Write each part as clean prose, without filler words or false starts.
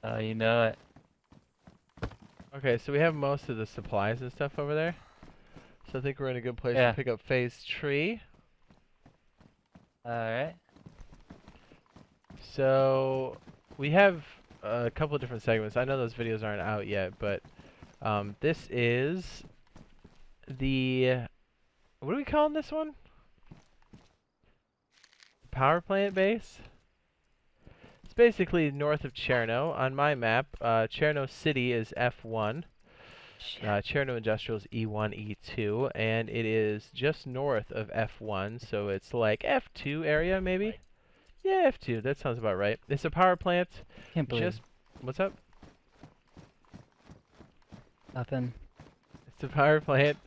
Oh, you know it. Okay, so we have most of the supplies and stuff over there. So I think we're in a good place to Yeah. pick up phase 3. Alright. So we have a couple of different segments. I know those videos aren't out yet, but this is the, what are we calling this one? Power plant base? It's basically north of Cherno. On my map, Cherno City is F1. Cherno Industrial is E1, E2, and it is just north of F1, so it's like F2 area, maybe? Yeah, F2, that sounds about right. It's a power plant. Can't believe What's up? nothing. It's a power plant.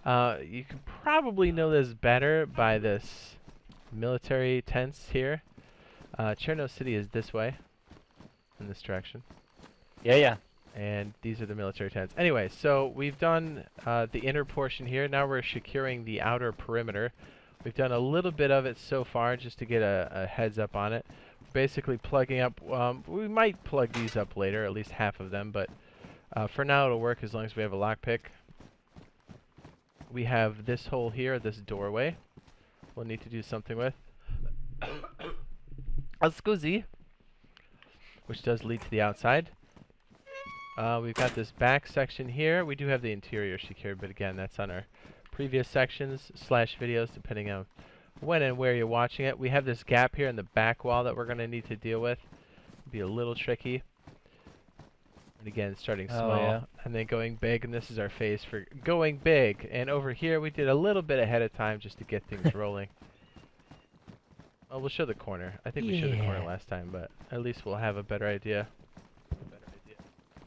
You can probably know this better by this military tents here. Cherno City is this way, in this direction. Yeah, yeah. And these are the military tents. Anyway, so we've done the inner portion here. Now we're securing the outer perimeter. We've done a little bit of it so far just to get a heads up on it. Basically plugging up, we might plug these up later, at least half of them, but for now it'll work as long as we have a lockpick. We have this hole here, this doorway, we'll need to do something with. A scusi, which does lead to the outside. We've got this back section here. We do have the interior secured, but again, that's on our previous sections / videos, depending on when and where you're watching it. We have this gap here in the back wall that we're going to need to deal with. It'll be a little tricky. And again, starting small Yeah. and then going big, and this is our phase for going big. And over here, we did a little bit ahead of time just to get things rolling. Oh, we'll show the corner. I think we showed the corner last time, but at least we'll have a better idea.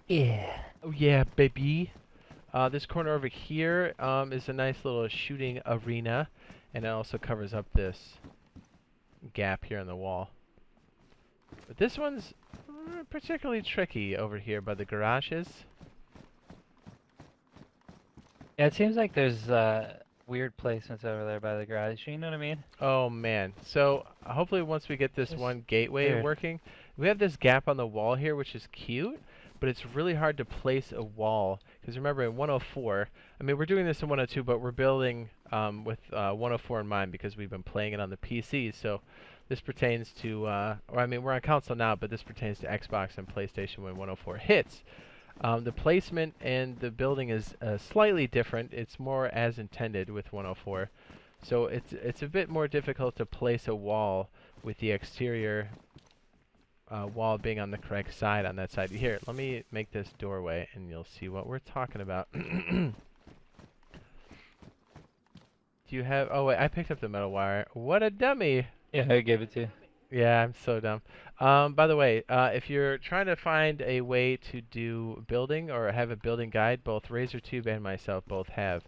Yeah. Oh yeah, baby. This corner over here is a nice little shooting arena, and it also covers up this gap here in the wall. But this one's particularly tricky over here by the garages. Yeah, it seems like there's weird placements over there by the garage. You know what I mean? Oh man. So hopefully once we get this Just one gateway weird. working, we have this gap on the wall here, which is cute. But it's really hard to place a wall, because remember in 104, I mean we're doing this in 102, but we're building with 104 in mind because we've been playing it on the PC, so this pertains to, or I mean we're on console now, but this pertains to Xbox and PlayStation when 104 hits. The placement and the building is slightly different. It's more as intended with 104. So it's a bit more difficult to place a wall with the exterior wall being on the correct side on that side. Here, let me make this doorway and you'll see what we're talking about. Do you have... Oh, wait, I picked up the metal wire. What a dummy! Yeah, I gave it to you. Yeah, I'm so dumb. By the way, if you're trying to find a way to do building or have a building guide, both RazorTube and myself both have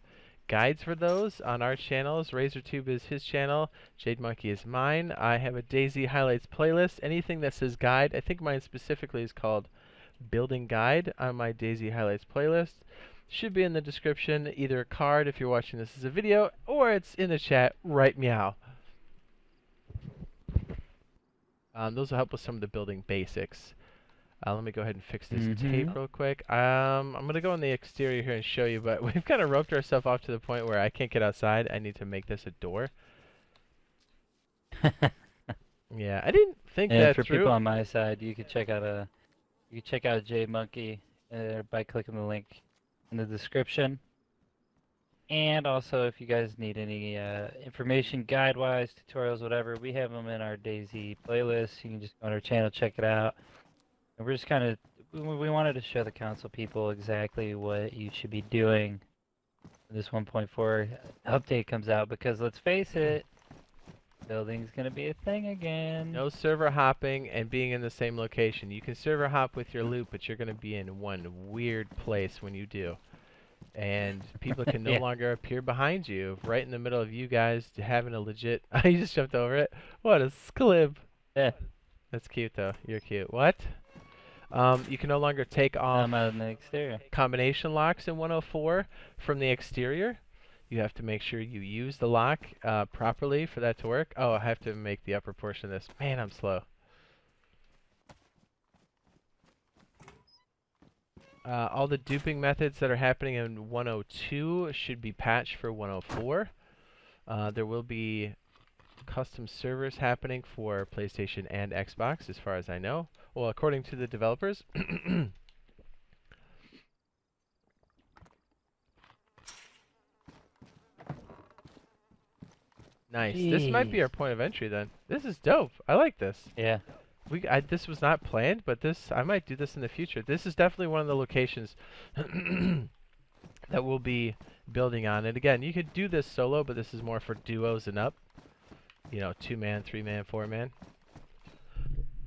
guides for those on our channels. RazorTube is his channel, Jade Monkey is mine. I have a DayZ highlights playlist. Anything that says guide, I think mine specifically is called Building Guide on my DayZ highlights playlist. Should be in the description, either a card if you're watching this as a video, or it's in the chat right meow. Those will help with some of the building basics. Let me go ahead and fix this tape real quick. I'm going to go on the exterior here and show you, but we've kind of roped ourselves off to the point where I can't get outside. I need to make this a door. Yeah, I didn't think And that for through. people on my side, you could check out Jade Monkey by clicking the link in the description. And also, if you guys need any information, guide-wise, tutorials, whatever, we have them in our DayZ playlist. You can just go on our channel, check it out. And we're just kind of, we wanted to show the console people exactly what you should be doing when this 1.4 update comes out. Because let's face it, building's going to be a thing again. No server hopping and being in the same location. You can server hop with your loot, but you're going to be in one weird place when you do. And people can no longer appear behind you, right in the middle of you guys having a legit... You just jumped over it? What a sclib. Yeah. That's cute, though. You're cute. What? You can no longer take off I'm out in the exterior. combination locks in 104 from the exterior. You have to make sure you use the lock properly for that to work. Oh, I have to make the upper portion of this. Man, I'm slow. All the duping methods that are happening in 102 should be patched for 104. There will be custom servers happening for PlayStation and Xbox, as far as I know. Well, according to the developers. Nice. This might be our Jeez. point of entry then. This is dope. I like this. Yeah. This was not planned, but I might do this in the future. This is definitely one of the locations that we'll be building on. And again, you could do this solo, but this is more for duos and up. You know, 2-man, 3-man, 4-man.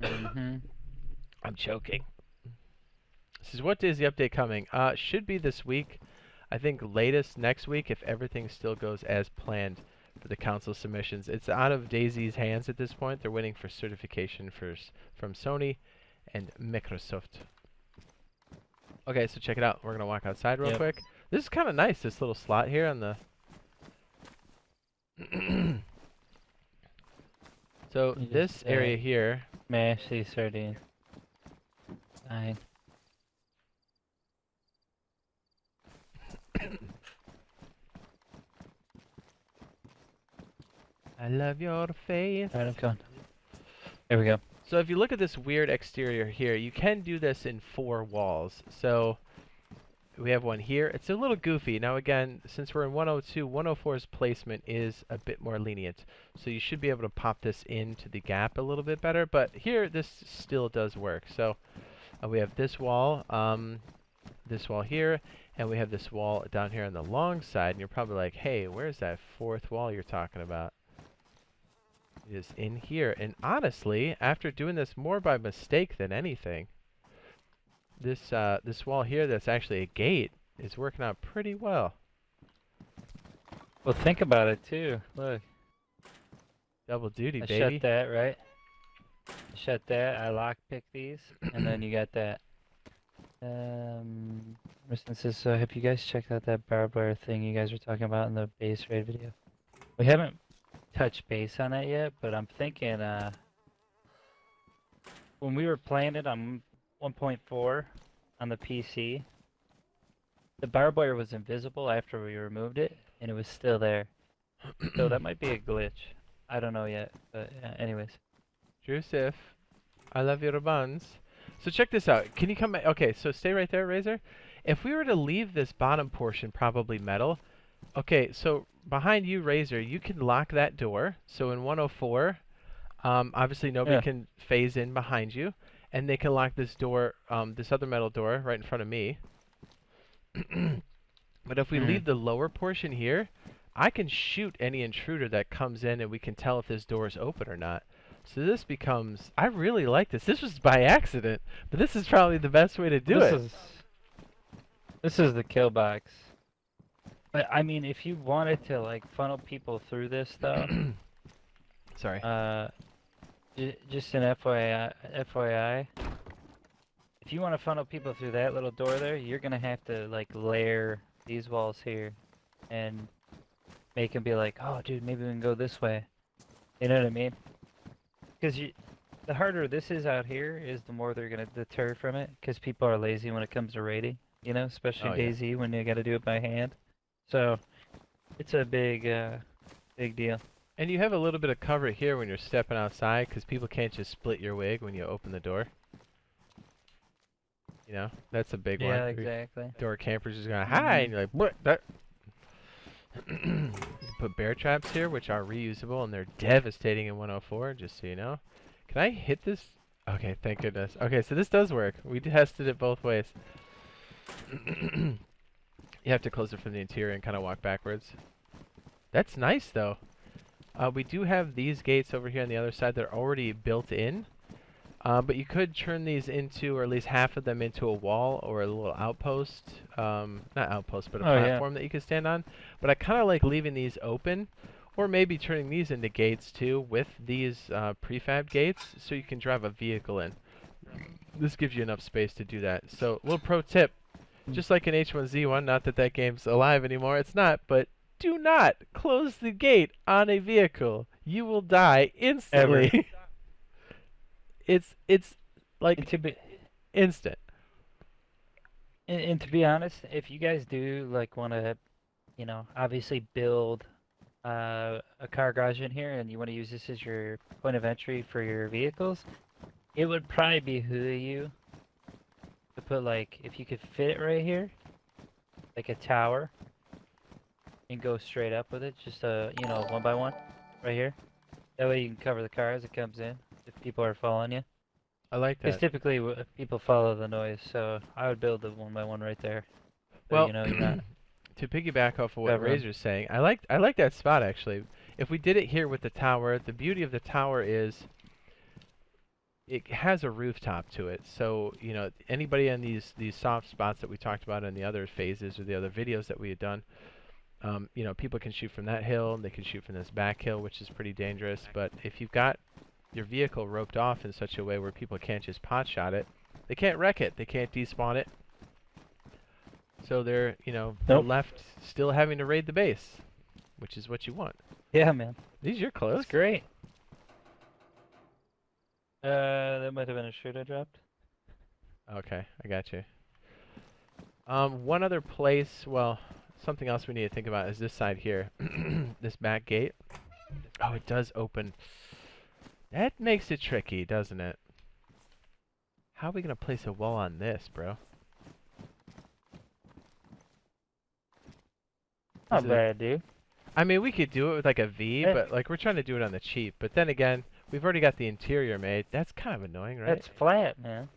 Mm-hmm. I'm joking. This is what day is the update coming? Should be this week. I think latest next week if everything still goes as planned for the council submissions. It's out of DayZ's hands at this point. They're waiting for certification from Sony and Microsoft. Okay, so check it out. We're going to walk outside real quick. This is kind of nice, this little slot here on the... So this area here... Mash these sardines. Fine. I love your face. Alright, I'm going. There we go. So if you look at this weird exterior here, you can do this in 4 walls. So we have one here. It's a little goofy. Now again, since we're in 102, 104's placement is a bit more lenient. So you should be able to pop this into the gap a little bit better. But here, this still does work. So we have this wall here, and we have this wall down here on the long side. And you're probably like, hey, where's that 4th wall you're talking about? It is in here. And honestly, after doing this more by mistake than anything, this wall here that's actually a gate is working out pretty well. Well, think about it too. Look. Double duty, I baby. shut that, right? I shut that. I lockpick these, and then you got that. Instance, so have you guys checked out that barbed wire thing you guys were talking about in the base raid video? We haven't touched base on that yet, but I'm thinking when we were playing it on 1.4 on the PC, the barbed wire was invisible after we removed it, and it was still there. So that might be a glitch. I don't know yet, but anyways. Joseph, I love your buns. So check this out. Can you come back? Okay, so stay right there, Razor. If we were to leave this bottom portion probably metal, okay, so behind you, Razor, you can lock that door. So in 104, obviously nobody can phase in behind you. And they can lock this door, this other metal door right in front of me. But if we leave the lower portion here, I can shoot any intruder that comes in and we can tell if this door is open or not. So this becomes... I really like this. This was by accident, but this is probably the best way to do it. This is the kill box. But I mean, if you wanted to like funnel people through this though... Sorry. Just an FYI, if you want to funnel people through that little door there, you're gonna have to like layer these walls here, and make them be like, oh dude, maybe we can go this way. You know what I mean? Because the harder this is out here, is the more they're gonna deter from it. Because people are lazy when it comes to raiding, you know, especially DayZ when you got to do it by hand. So it's a big deal. And you have a little bit of cover here when you're stepping outside, because people can't just split your wig when you open the door. You know, that's a big one. Yeah, exactly. Door campers just going, hi, and you're like, what? That. You put bear traps here, which are reusable, and they're devastating in 104, just so you know. Can I hit this? Okay, thank goodness. Okay, so this does work. We tested it both ways. You have to close it from the interior and kind of walk backwards. That's nice, though. We do have these gates over here on the other side that are already built in. But you could turn these into, or at least half of them, into a wall or a little outpost. Not outpost, but a platform that you could stand on. But I kind of like leaving these open, or maybe turning these into gates too, with these prefab gates, so you can drive a vehicle in. This gives you enough space to do that. So, little pro tip, just like in H1Z1, not that that game's alive anymore, it's not, but do not close the gate on a vehicle. You will die instantly. It's like instant. And to be honest, if you guys do like want to, obviously build a car garage in here, and you want to use this as your point of entry for your vehicles, it would probably behoove you to put like, if you could fit it right here, like a tower, and go straight up with it, just a, one by one, right here. That way you can cover the car as it comes in, if people are following you. I like Because that. typically people follow the noise, so I would build the one by one right there. So Well, you're not to piggyback off of what covering. Razor's saying, I like that spot actually. If we did it here with the tower, the beauty of the tower is it has a rooftop to it. So, anybody in these soft spots that we talked about in the other phases or the other videos that we had done, people can shoot from that hill, they can shoot from this back hill, which is pretty dangerous. But if you've got your vehicle roped off in such a way where people can't just pot shot it, they can't wreck it, they can't despawn it. So they're, they're Nope. left still having to raid the base, which is what you want. Yeah, man. These are close. That's great. That might have been a shoot I dropped. Okay, I got you. One other place, well, something else we need to think about is this side here. This back gate. Oh, it does open. That makes it tricky, doesn't it? How are we going to place a wall on this, bro? Not bad, dude. I mean, we could do it with like a V, but like we're trying to do it on the cheap. But then again, we've already got the interior made. That's kind of annoying, right? That's flat, man.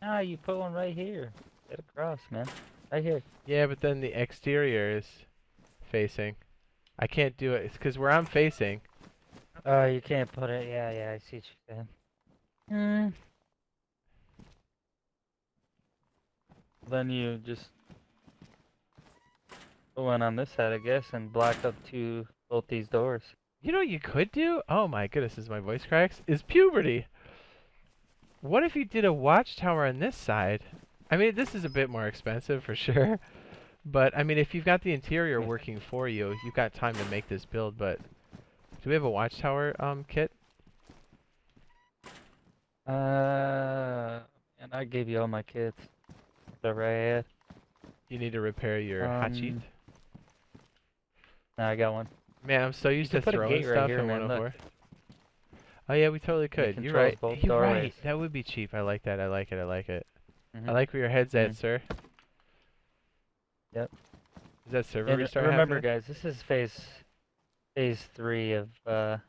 Ah, you put one right here. Get across, man. Right here. Yeah, but then the exterior is facing. I can't do it. It's because where I'm facing. Oh, you can't put it. Yeah, I see what you're saying. Then you just go in on this side, I guess, and block up both these doors. You know what you could do? Oh my goodness, as my voice cracks, is puberty. What if you did a watchtower on this side? I mean, this is a bit more expensive for sure. But, I mean, if you've got the interior working for you, you've got time to make this build, but... Do we have a watchtower, kit? And I gave you all my kits. Whatever I had. You need to repair your hot sheet? No, I got one. Man, I'm so used to put a throwing gate right stuff here, in man, 104. Oh yeah, we totally could. You're controls right. both You're doorways. right. That would be cheap. I like that. I like it. I like it. Mhm. I like where your head's at, sir. Yep. Is that server And restart remember, happening? guys, this is phase 3 of the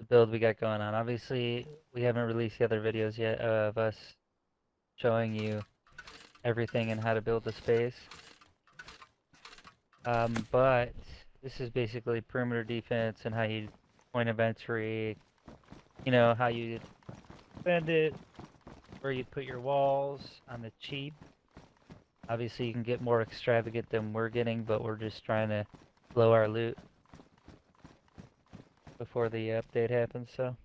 build we got going on. Obviously, we haven't released the other videos yet of us showing you everything and how to build the space. But this is basically perimeter defense and how you point of entry, how you defend it, where you put your walls on the cheap. Obviously, you can get more extravagant than we're getting, but we're just trying to blow our loot before the update happens, so.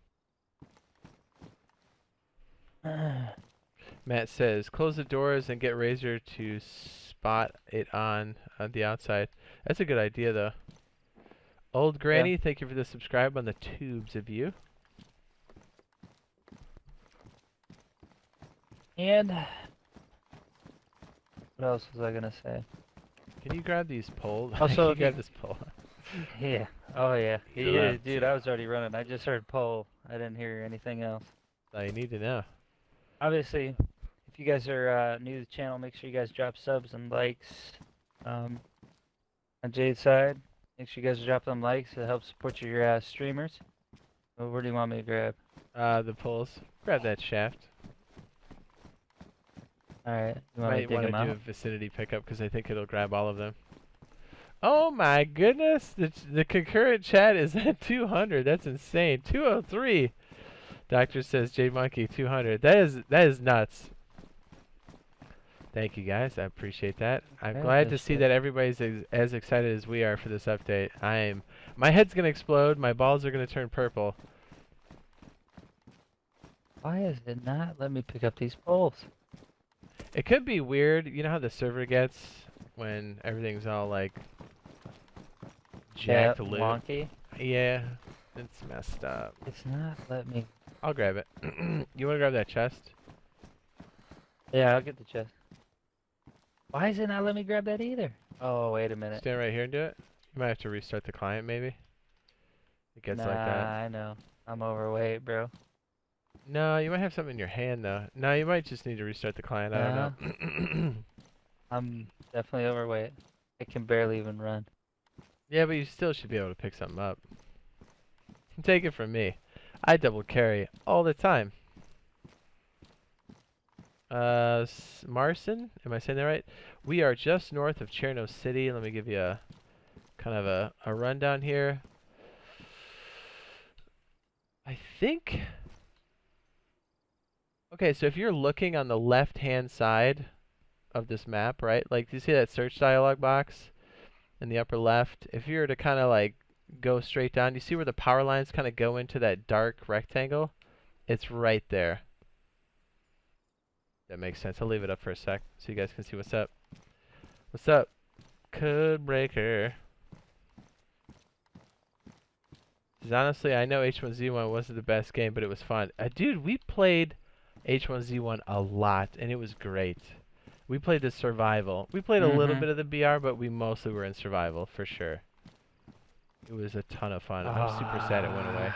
Matt says, close the doors and get Razor to spot it on the outside. That's a good idea, though. Old Granny, thank you for the subscribe on the tubes of you. And what else was I gonna say? Can you grab these poles? Also, grab this pole. Yeah. Oh yeah. You Yeah, left. dude, I was already running. I just heard pole. I didn't hear anything else. All you need to know. Obviously, if you guys are new to the channel, make sure you guys drop subs and likes. On Jade's side, make sure you guys drop them likes. It helps support your streamers. Well, where do you want me to grab? The poles. Grab that shaft. Alright, you want me to Might dig want them to do a out? vicinity pickup because I think it'll grab all of them. Oh my goodness! The concurrent chat is at 200. That's insane. 203. Doctor says J Monkey 200. That is nuts. Thank you guys. I appreciate that. I'm glad to see that everybody's as excited as we are for this update. My head's gonna explode. My balls are gonna turn purple. Why is it not let me pick up these poles? It could be weird. You know how the server gets when everything's all like jacked loot? Wonky. Yeah, it's messed up. It's not let me. I'll grab it. You wanna grab that chest? Yeah, I'll get the chest. Why is it not letting me grab that either? Oh, wait a minute. Stand right here and do it. You might have to restart the client, maybe. It gets like that. I know. I'm overweight, bro. No, you might have something in your hand, though. No, you might just need to restart the client. I don't know. I'm definitely overweight. I can barely even run. Yeah, but you still should be able to pick something up. Take it from me. I double carry all the time. Marcin, am I saying that right? We are just north of Cherno City. Let me give you a kind of a rundown here. I think. Okay, so if you're looking on the left-hand side of this map, right? Like, do you see that search dialog box in the upper left? If you were to kind of like go straight down, you see where the power lines kind of go into that dark rectangle? It's right there. That makes sense. I'll leave it up for a sec so you guys can see what's up. What's up, Codebreaker? Because honestly, I know H1Z1 wasn't the best game, but it was fun. Dude, we played H1Z1 a lot, and it was great. We played the survival. We played a little bit of the BR, but we mostly were in survival, for sure. It was a ton of fun. I'm super sad it went away.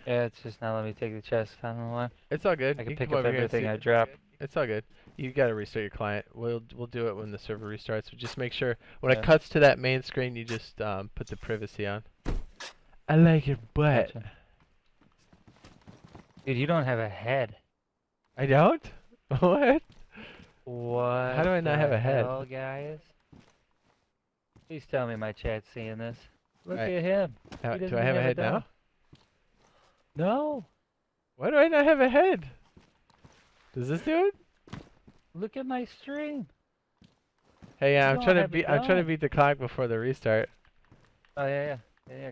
Yeah, it's just not letting me take the chest. I don't know why. It's all good. I can You pick come up over here and everything see- I drop. It's all good. You gotta restart your client. We'll do it when the server restarts. So just make sure when Yeah. it cuts to that main screen, you just put the privacy on. I like your butt. Gotcha. Dude, you don't have a head. I don't? What? What? How do I not have a head? Hell, guys? Please tell me my chat's seeing this. Look Alright. at him. He Do doesn't I have a have a head now? dome. No. Why do I not have a head? Does this do it? Look at my stream. Hey, yeah, You I'm don't trying to have a beat. I'm trying to dome. beat the clock before the restart. Oh, yeah.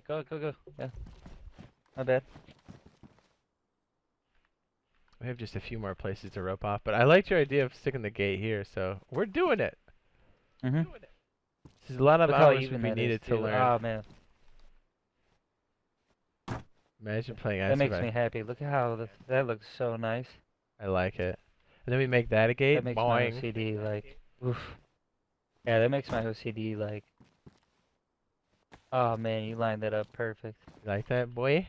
Go. Yeah. My bad. We have just a few more places to rope off, but I liked your idea of sticking the gate here, so we're doing it. Mm-hmm. This is a lot of Look how hours even we that needed is, to too. learn. Oh, man. Imagine playing That makes Isobar. me happy. Look at how that looks so nice. I like it. And then we make that a gate. That makes Boing. my OCD like, oof. Yeah, that makes my OCD like, oh man, you lined that up perfect. You like that, boy?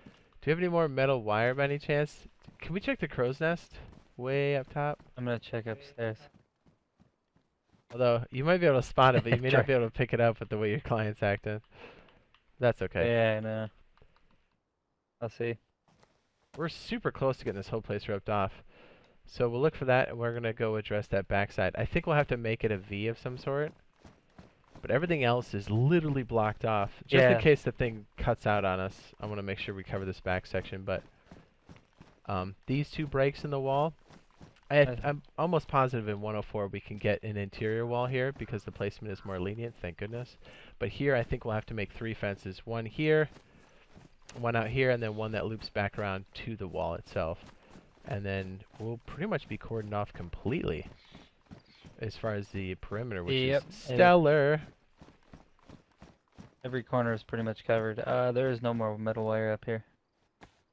Do you have any more metal wire by any chance? Can we check the crow's nest? Way up top? I'm gonna check upstairs. Although, you might be able to spot it, but you may Try. not be able to pick it up with the way your client's acting. That's okay. Yeah, I know. I'll see. We're super close to getting this whole place roped off. So we'll look for that, and we're going to go address that backside. I think we'll have to make it a V of some sort. But everything else is literally blocked off. Just in Yeah. case the thing cuts out on us, I want to make sure we cover this back section. But these two breaks in the wall, I'm almost positive in 104 we can get an interior wall here because the placement is more lenient, thank goodness. But here I think we'll have to make 3 fences. One here, one out here, and then one that loops back around to the wall itself. And then we'll pretty much be cordoned off completely as far as the perimeter, which is stellar. Every corner is pretty much covered. There is no more metal wire up here.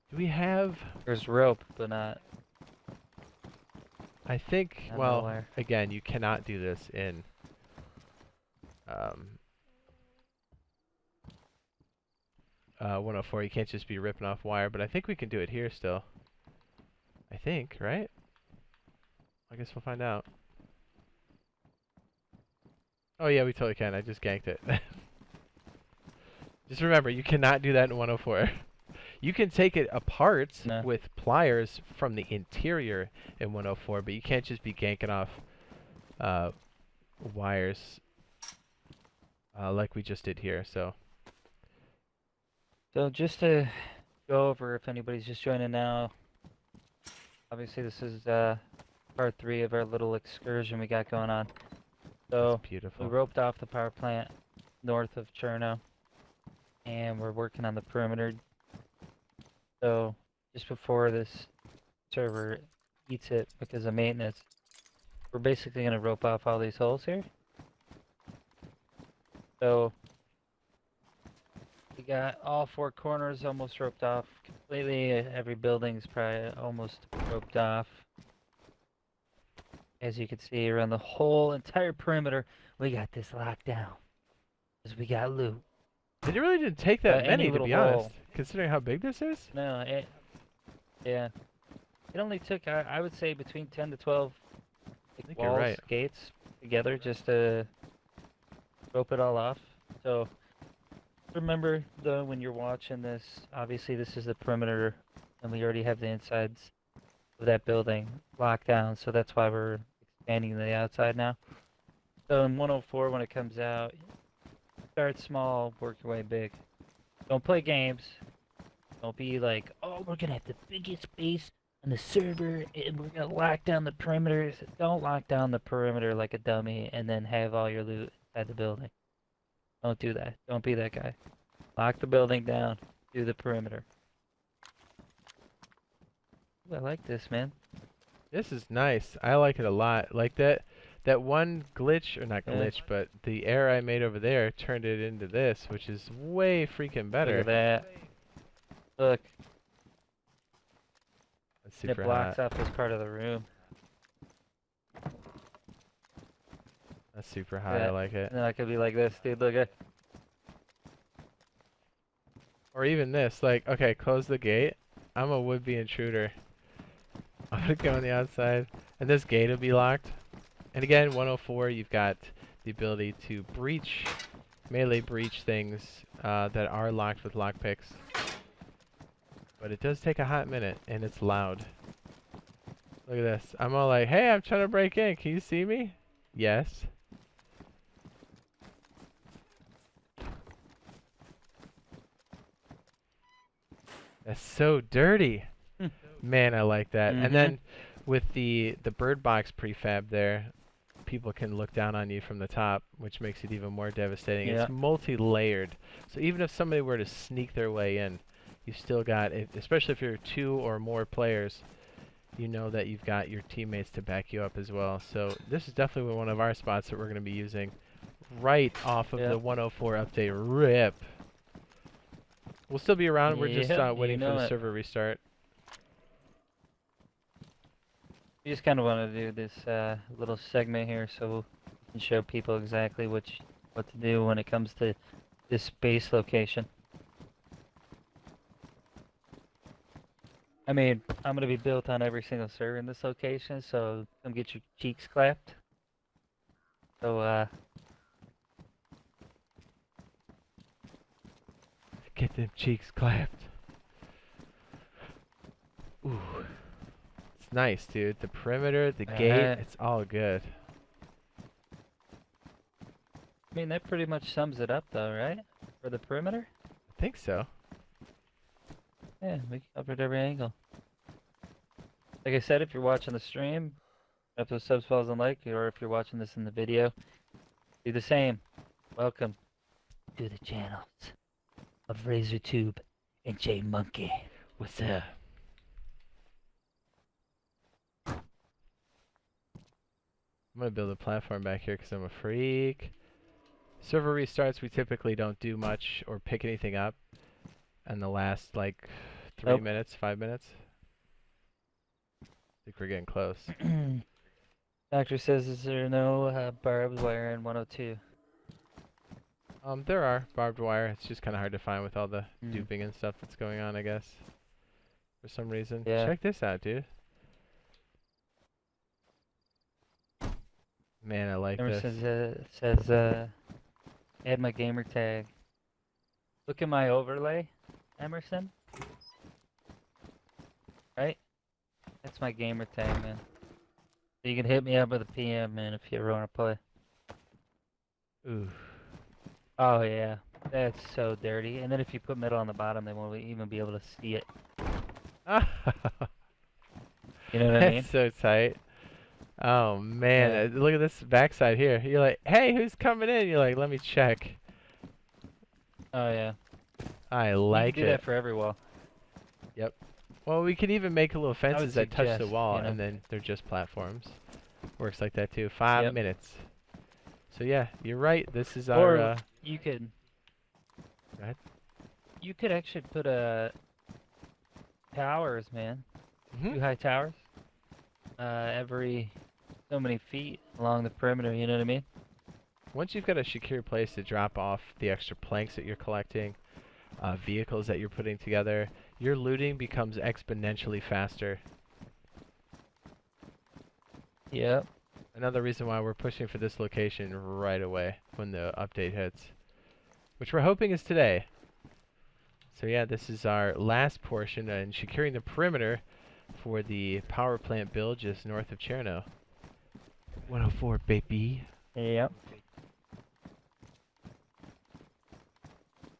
Do we have... There's rope, but not... I think, Not metal well, wire. again, you cannot do this in... 104, you can't just be ripping off wire, but I think we can do it here still. I think, right? I guess we'll find out. Oh yeah, we totally can. I just ganked it. Just remember, you cannot do that in 104. You can take it apart with pliers from the interior in 104, but you can't just be ganking off wires like we just did here. So just to go over, if anybody's just joining now, obviously this is part 3 of our little excursion we got going on. So beautiful. we roped off the power plant north of Cherno, and we're working on the perimeter. So just before this server eats it because of maintenance, we're basically going to rope off all these holes here. So We got all 4 corners almost roped off completely. Every building's probably almost roped off. As you can see, around the whole entire perimeter, we got this locked down. Because we got loot. And it really didn't take that Any many, to little be honest, hole. considering how big this is. No, yeah. It only took, I would say, between 10 to 12 I think walls, you're right. gates together just to rope it all off. So, remember, though, when you're watching this, obviously this is the perimeter, and we already have the insides of that building locked down, so that's why we're expanding the outside now. So in 104, when it comes out, start small, work your way big. Don't play games. Don't be like, oh, we're gonna have the biggest base on the server, and we're gonna lock down the perimeters. Don't lock down the perimeter like a dummy, and then have all your loot inside the building. Don't do that. Don't be that guy. Lock the building down. Do the perimeter. Ooh, I like this, man. This is nice. I like it a lot. Like that one glitch, or not Yeah. glitch, but the error I made over there turned it into this, which is way freaking better. Look at that. Look, That's it super blocks hot. off this part of the room. That's super hot. Yeah. I like it. And then I could be like this, dude. Look at. Or even this, like, okay, close the gate. I'm a would-be intruder. I'm gonna go on the outside, and this gate will be locked. And again, 104, you've got the ability to breach, melee breach things that are locked with lockpicks. But it does take a hot minute, and it's loud. Look at this. I'm all like, hey, I'm trying to break in. Can you see me? Yes. That's so dirty. Man, I like that. And then with the bird box prefab there, people can look down on you from the top, which makes it even more devastating. Yeah. It's multi-layered. So even if somebody were to sneak their way in, you still got it, especially if you're 2 or more players, you know that you've got your teammates to back you up as well. So this is definitely one of our spots that we're going to be using right off of the 104 update rip. We'll still be around. We're just waiting for the server restart. We just kind of want to do this little segment here so we can show people exactly what to do when it comes to this base location. I mean, I'm going to be built on every single server in this location, so come get your cheeks clapped. So, get them cheeks clapped. Ooh. It's nice, dude. The perimeter, the gate, it's all good. I mean, that pretty much sums it up, though, right? For the perimeter? I think so. Yeah, we covered every angle. Like I said, if you're watching the stream, up those subs, follows, and like, or if you're watching this in the video, do the same. Welcome to the channels of RazorTube and Jade Monkey. What's up? I'm gonna build a platform back here because I'm a freak. Server restarts, we typically don't do much or pick anything up in the last, like, 3 minutes, 5 minutes. I think we're getting close. Doctor says, is there no barbed wire in 102? There are barbed wire. It's just kind of hard to find with all the duping and stuff that's going on, I guess. For some reason. Yeah. Check this out, dude. Man, I like Emerson this. says, add my gamer tag. Look at my overlay, Emerson. Right? That's my gamer tag, man. So you can hit me up with a PM, man, if you ever want to play. Ooh. Oh, yeah. That's so dirty. And then if you put metal on the bottom, they won't even be able to see it. You know what I mean? That's so tight. Oh, man. Look at this backside here. You're like, hey, who's coming in? You're like, let me check. Oh, yeah. I like You can do that for every wall. Yep. Well, we could even make little fences that touch the wall, you know? and then they're just platforms. Works like that, too. 5 minutes. So, yeah, you're right. This is our... you could... Go ahead. You could actually put towers, man. Mhm. 2 high towers. Every so many feet along the perimeter. You know what I mean? Once you've got a secure place to drop off the extra planks that you're collecting, vehicles that you're putting together, your looting becomes exponentially faster. Yep. Another reason why we're pushing for this location right away when the update hits, which we're hoping is today. So yeah, this is our last portion in securing the perimeter for the power plant build just north of Cherno. 104, baby. Yep.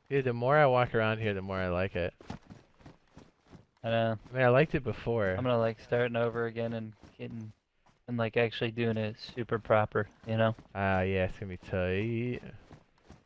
Dude, the more I walk around here, the more I like it. I know. I mean, I liked it before. I'm gonna like starting over again and getting and like actually doing it super proper. You know? Yeah, it's gonna be tight.